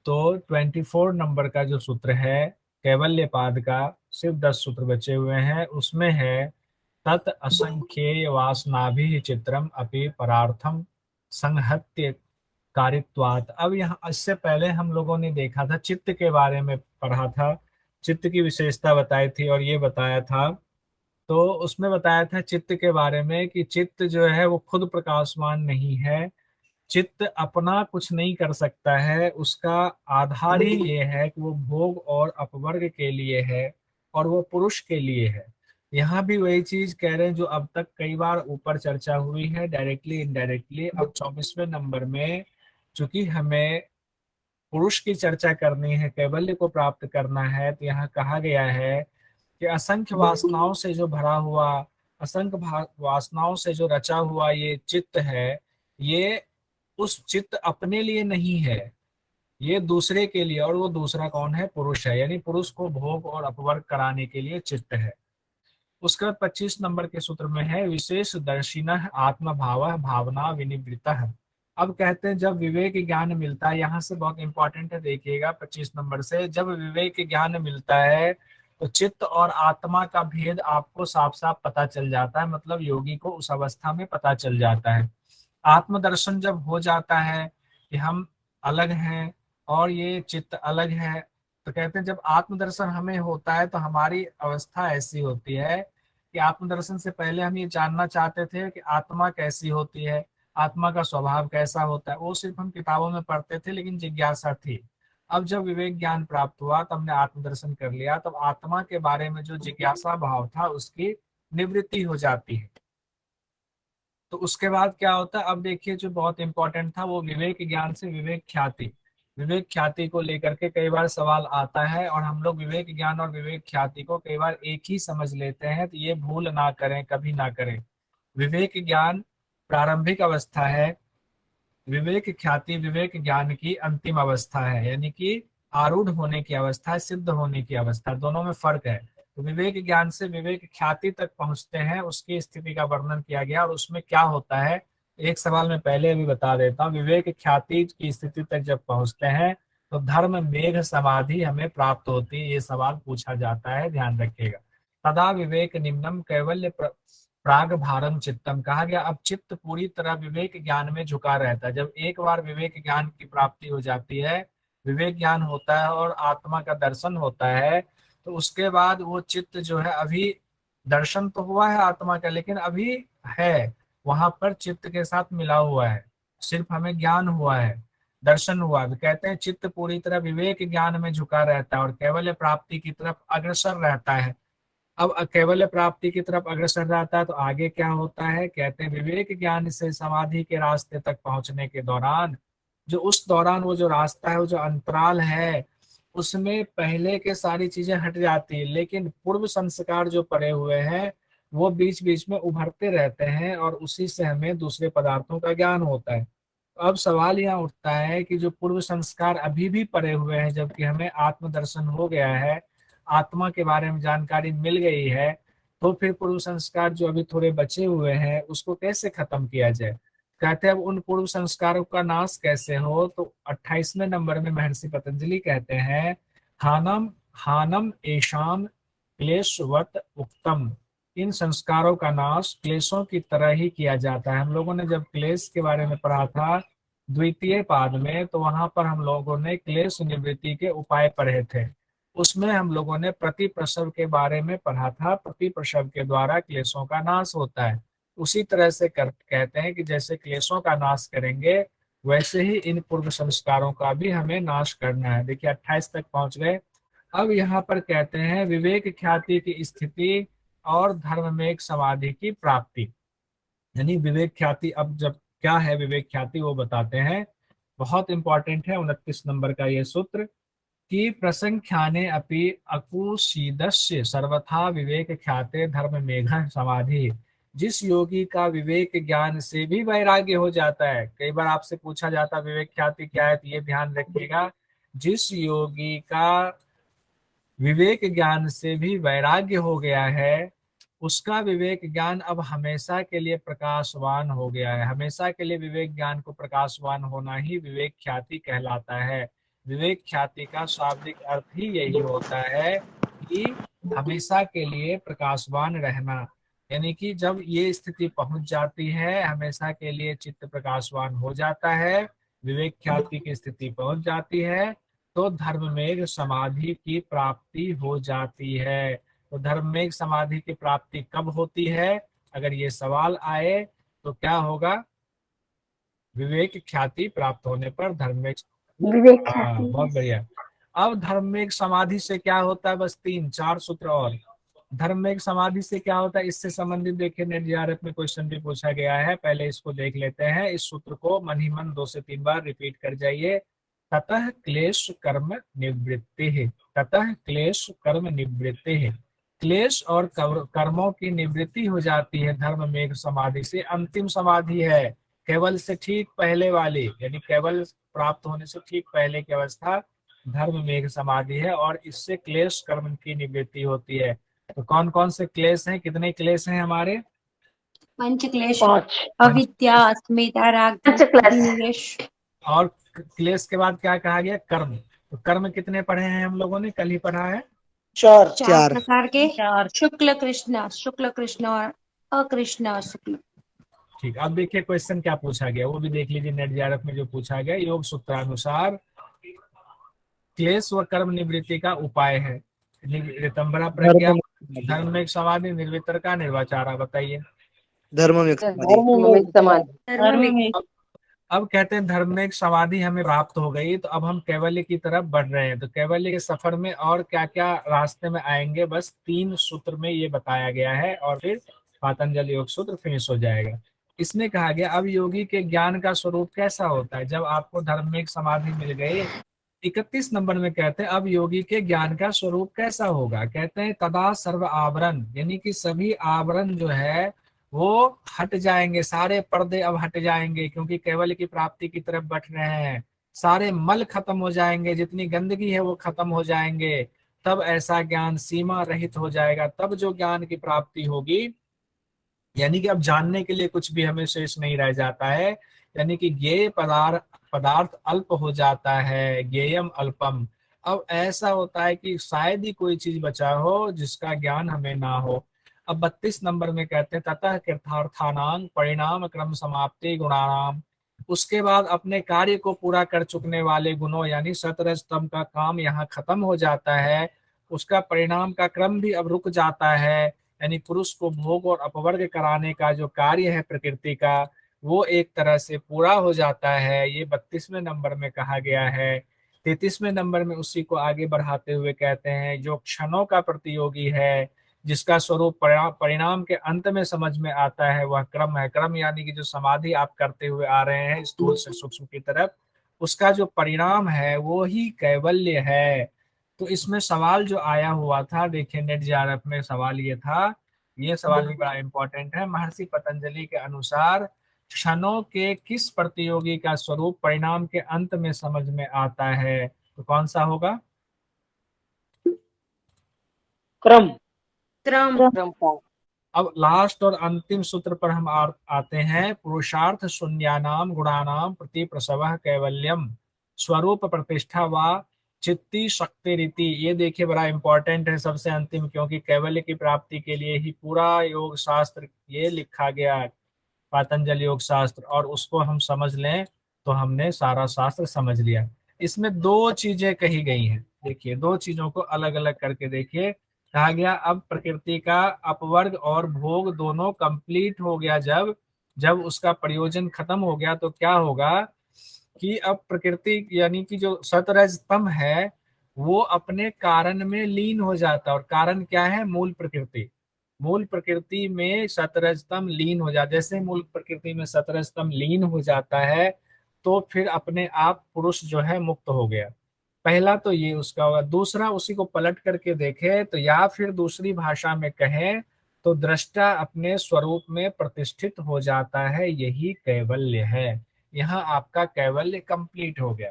तो 24 नंबर का जो सूत्र है कैवल्यपाद का, सिर्फ 10 सूत्र बचे हुए हैं, उसमें है तत् असंख्येय वासनाभि चित्रम अपि परार्थम संहत्य कारित्वात्। अब यहाँ इससे पहले हम लोगों ने देखा था, चित्त के बारे में पढ़ा था, चित्त की विशेषता बताई थी और ये बताया था, तो उसमें बताया था चित्त के बारे में कि चित्त जो है वो खुद प्रकाशमान नहीं है, चित्त अपना कुछ नहीं कर सकता है, उसका आधार ही ये है कि वो भोग और अपवर्ग के लिए है और वो पुरुष के लिए है। यहाँ भी वही चीज कह रहे हैं जो अब तक कई बार ऊपर चर्चा हुई है, डायरेक्टली इनडायरेक्टली। अब 24वें नंबर में चूंकि हमें पुरुष की चर्चा करनी है, कैवल्य को प्राप्त करना है, तो यहाँ कहा गया है कि असंख्य वासनाओं से जो भरा हुआ, असंख्य वासनाओं से जो रचा हुआ ये चित्त है, ये उस चित्त अपने लिए नहीं है, ये दूसरे के लिए। और वो दूसरा कौन है? पुरुष है, यानी पुरुष को भोग और अपवर्ग कराने के लिए चित्त है। उसके बाद 25 नंबर के सूत्र में है विशेष दर्शिनः आत्म भाव भावना विनिवृतः। अब कहते हैं जब विवेक ज्ञान मिलता है, यहाँ से बहुत इंपॉर्टेंट है, देखिएगा 25 नंबर से, जब विवेक ज्ञान मिलता है तो चित्त और आत्मा का भेद आपको साफ साफ पता चल जाता है, मतलब योगी को उस अवस्था में पता चल जाता है। आत्मदर्शन जब हो जाता है कि हम अलग हैं और ये चित्त अलग है, तो कहते हैं जब आत्मदर्शन हमें होता है तो हमारी अवस्था ऐसी होती है कि आत्मदर्शन से पहले हम ये जानना चाहते थे कि आत्मा कैसी होती है, आत्मा का स्वभाव कैसा होता है, वो सिर्फ हम किताबों में पढ़ते थे, लेकिन जिज्ञासा थी। अब जब विवेक ज्ञान प्राप्त हुआ, तब हमने आत्मदर्शन कर लिया, तब आत्मा के बारे में जो जिज्ञासा भाव था उसकी निवृत्ति हो जाती है। तो उसके बाद क्या होता है, अब देखिए जो बहुत इंपॉर्टेंट था वो विवेक ज्ञान से विवेक ख्याति, विवेक ख्याति को लेकर के कई बार सवाल आता है, और हम लोग विवेक ज्ञान और विवेक ख्याति को कई बार एक ही समझ लेते हैं, तो ये भूल ना करें, कभी ना करें। विवेक ज्ञान प्रारंभिक अवस्था है, विवेक ख्याति विवेक ज्ञान की अंतिम अवस्था है, यानी कि आरूढ़ होने की अवस्था, सिद्ध होने की अवस्था, दोनों में फर्क है। तो विवेक ज्ञान से विवेक ख्याति तक पहुंचते हैं, उसकी स्थिति का वर्णन किया गया, और उसमें क्या होता है एक सवाल में पहले अभी बता देता हूँ। विवेक ख्याति की स्थिति तक जब पहुंचते हैं तो धर्म मेघ समाधि हमें प्राप्त होती है, ये सवाल पूछा जाता है, ध्यान रखिएगा। तदा विवेक निम्नम कैवल्य प्राग भारम चित्तम, कहा गया अब चित्त पूरी तरह विवेक ज्ञान में झुका रहता है। जब एक बार विवेक ज्ञान की प्राप्ति हो जाती है, विवेक ज्ञान होता है और आत्मा का दर्शन होता है, तो उसके बाद वो चित्त जो है, अभी दर्शन तो हुआ है आत्मा का, लेकिन अभी है वहां पर चित्त के साथ मिला हुआ है, सिर्फ हमें ज्ञान हुआ है, दर्शन हुआ है। कहते हैं चित्त पूरी तरह विवेक ज्ञान में झुका रहता है और कैवल्य प्राप्ति की तरफ अग्रसर रहता है। अब कैवल्य प्राप्ति की तरफ अग्रसर रहता है तो आगे क्या होता है, कहते हैं विवेक ज्ञान से समाधि के रास्ते तक पहुंचने के दौरान, जो उस दौरान वो जो रास्ता है, वो जो अंतराल है, उसमें पहले के सारी चीजें हट जाती है, लेकिन पूर्व संस्कार जो पड़े हुए हैं वो बीच बीच में उभरते रहते हैं, और उसी से हमें दूसरे पदार्थों का ज्ञान होता है। तो अब सवाल यहाँ उठता है कि जो पूर्व संस्कार अभी भी पड़े हुए हैं, जबकि हमें आत्मदर्शन हो गया है, आत्मा के बारे में जानकारी मिल गई है, तो फिर पूर्व संस्कार जो अभी थोड़े बचे हुए हैं उसको कैसे खत्म किया जाए। कहते हैं अब उन पूर्व संस्कारों का नाश कैसे हो, तो 28वें नंबर में महर्षि पतंजलि कहते हैं हानम हानम एशाम क्लेशवत उक्तम, इन संस्कारों का नाश क्लेशों की तरह ही किया जाता है। हम लोगों ने जब क्लेश के बारे में पढ़ा था द्वितीय पाद में, तो वहां पर हम लोगों ने क्लेश निवृत्ति के उपाय पढ़े थे। उसमें हम लोगों ने प्रति प्रसव के बारे में पढ़ा था, प्रति प्रसव के द्वारा क्लेशों का नाश होता है। उसी तरह से कहते हैं कि जैसे क्लेशों का नाश करेंगे, वैसे ही इन पूर्व संस्कारों का भी हमें नाश करना है। देखिए 28 तक पहुंच गए। अब यहाँ पर कहते हैं विवेक ख्याति की स्थिति और धर्म में एक समाधि की प्राप्ति, यानी विवेक ख्याति। अब जब क्या है विवेक ख्याति वो बताते हैं, बहुत इंपॉर्टेंट है 29 नंबर का ये सूत्र कि प्रसंख्याने अपि अकुशीदस्य सर्वथा विवेक ख्याते धर्म मेघ समाधि। जिस योगी का विवेक ज्ञान से भी वैराग्य हो जाता है, कई बार आपसे पूछा जाता है विवेक ख्याति क्या है, तो ये ध्यान रखिएगा, जिस योगी का विवेक ज्ञान से भी वैराग्य हो गया है, उसका विवेक ज्ञान अब हमेशा के लिए प्रकाशवान हो गया है। हमेशा के लिए विवेक ज्ञान को प्रकाशवान होना ही विवेक ख्याति कहलाता है। विवेक ख्याति का शाब्दिक अर्थ ही यही होता है कि हमेशा के लिए प्रकाशवान रहना। यानी कि जब ये स्थिति पहुंच जाती है, हमेशा के लिए चित्त प्रकाशवान हो जाता है, विवेक ख्याति की स्थिति पहुंच जाती है, तो धर्ममेघ समाधि की प्राप्ति हो जाती है। तो धर्ममेघ समाधि की प्राप्ति कब होती है? अगर ये सवाल आए तो क्या होगा? विवेक ख्याति प्राप्त होने पर धर्ममेघ। विवेक हाँ, ख्याति। बहुत बढ़िया। अब धर्ममेघ समाधि से क्या होता है? बस 3-4 सूत्र और। धर्ममेघ समाधि से क्या होता है, इससे संबंधित देखिए नेट जीआरएफ में क्वेश्चन भी पूछा गया है, पहले इसको देख लेते हैं। इस सूत्र को मन ही मन 2 से 3 बार रिपीट कर जाइए। ततः क्लेश कर्म निवृत्ति है। ततः क्लेश कर्म निवृत्ति है। क्लेश और कर्मों की निवृत्ति हो जाती है धर्ममेघ समाधि से। अंतिम समाधि है, केवल से ठीक पहले वाली, यानी केवल प्राप्त होने से ठीक पहले की अवस्था धर्ममेघ समाधि है, और इससे क्लेश कर्म की निवृत्ति होती है। तो कौन कौन से क्लेश हैं? कितने क्लेश हैं हमारे? पंच क्लेश, 5। अविद्या, अस्मिता, राग, पंच क्लेश। अभिनिवेश। और क्लेश के बाद क्या कहा गया? कर्म। तो कर्म कितने पढ़े हैं हम लोगों ने? कल ही पढ़ा है। 4 प्रकार के, शुक्ल कृष्ण और अकृष्ण और शुक्ल। ठीक, अब देखिए क्वेश्चन क्या पूछा गया, वो भी देख लीजिए नेट जीआरएफ में जो पूछा गया। योग सूत्रानुसार क्लेश व कर्म निवृत्ति का उपाय है ऋतंबरा प्रज्ञा, धर्म में समाधि, निर्वितर का निर्वाचारा। बताइए। धर्म में समाधि। अब कहते हैं धर्म में समाधि हमें प्राप्त हो गई, तो अब हम कैवल्य की तरफ बढ़ रहे हैं। तो कैवल्य के सफर में और क्या क्या रास्ते में आएंगे, बस 3 सूत्र में ये बताया गया है, और फिर पातंजल योग सूत्र फिनिश हो जाएगा। इसमें कहा गया अब योगी के ज्ञान का स्वरूप कैसा होता है। जब आपको धर्म में समाधि मिल गई, 31 नंबर में कहते हैं अब योगी के ज्ञान का स्वरूप कैसा होगा। कहते हैं तदा सर्व आवरण, यानी कि सभी आवरण जो है वो हट जाएंगे, सारे पर्दे अब हट जाएंगे, क्योंकि केवल की प्राप्ति की तरफ बढ़ रहे हैं। सारे मल खत्म हो जाएंगे, जितनी गंदगी है वो खत्म हो जाएंगे। तब ऐसा ज्ञान सीमा रहित हो जाएगा। तब जो ज्ञान की प्राप्ति होगी, यानी कि अब जानने के लिए कुछ भी हमें शेष नहीं रह जाता है। यानी कि ज्ञेय पदार्थ अल्प हो जाता है, ज्ञेयम अल्पम। अब ऐसा होता है कि शायद ही कोई चीज बचा हो जिसका ज्ञान हमें ना हो। अब 32 नंबर में कहते हैं ततः कृतार्थानां परिणाम क्रम समाप्ति गुणानाम। उसके बाद अपने कार्य को पूरा कर चुकने वाले गुणों, यानी सतरज तम का काम यहाँ खत्म हो जाता है। उसका परिणाम का क्रम भी अब रुक जाता है, यानी पुरुष को भोग और अपवर्ग कराने का जो कार्य है प्रकृति का, वो एक तरह से पूरा हो जाता है। ये 32वें नंबर में कहा गया है। 33वें नंबर में उसी को आगे बढ़ाते हुए कहते हैं जो क्षणों का प्रतियोगी है, जिसका स्वरूप परिणाम के अंत में समझ में आता है, वह क्रम है। क्रम यानी कि जो समाधि आप करते हुए आ रहे हैं स्थूल से सूक्ष्म की तरफ, उसका जो परिणाम है वो ही कैवल्य है। तो इसमें सवाल जो आया हुआ था, देखिए नेट जीआरएफ में सवाल ये था, ये सवाल भी बड़ा इंपॉर्टेंट है। महर्षि पतंजलि के अनुसार क्षणों के किस प्रतियोगी का स्वरूप परिणाम के अंत में समझ में आता है? तो कौन सा होगा? क्रम। अब लास्ट और अंतिम सूत्र पर हम आते हैं। पुरुषार्थ शून्यानाम गुणानाम प्रति प्रसव कैवल्यम स्वरूप प्रतिष्ठा व चित्ती शक्ति रीति। ये देखिए बड़ा इंपॉर्टेंट है, सबसे अंतिम, क्योंकि कैवल्य की प्राप्ति के लिए ही पूरा योग शास्त्र ये लिखा गया, पातंजल योग शास्त्र, और उसको हम समझ लें तो हमने सारा शास्त्र समझ लिया। इसमें 2 चीजें कही गई हैं, देखिए 2 चीजों को अलग अलग करके देखिए। कहा गया अब प्रकृति का अपवर्ग और भोग दोनों कंप्लीट हो गया, जब जब उसका प्रयोजन खत्म हो गया, तो क्या होगा कि अब प्रकृति यानी कि जो सतरजतम है वो अपने कारण में लीन हो जाता है। और कारण क्या है? मूल प्रकृति। मूल प्रकृति में सतरजतम लीन हो जाता है। जैसे मूल प्रकृति में सतरजतम लीन हो जाता है, तो फिर अपने आप पुरुष जो है मुक्त हो गया। पहला तो ये उसका होगा। दूसरा, उसी को पलट करके देखे तो, या फिर दूसरी भाषा में कहें तो दृष्टा अपने स्वरूप में प्रतिष्ठित हो जाता है, यही कैवल्य है। यहाँ आपका कैवल्य कंप्लीट हो गया।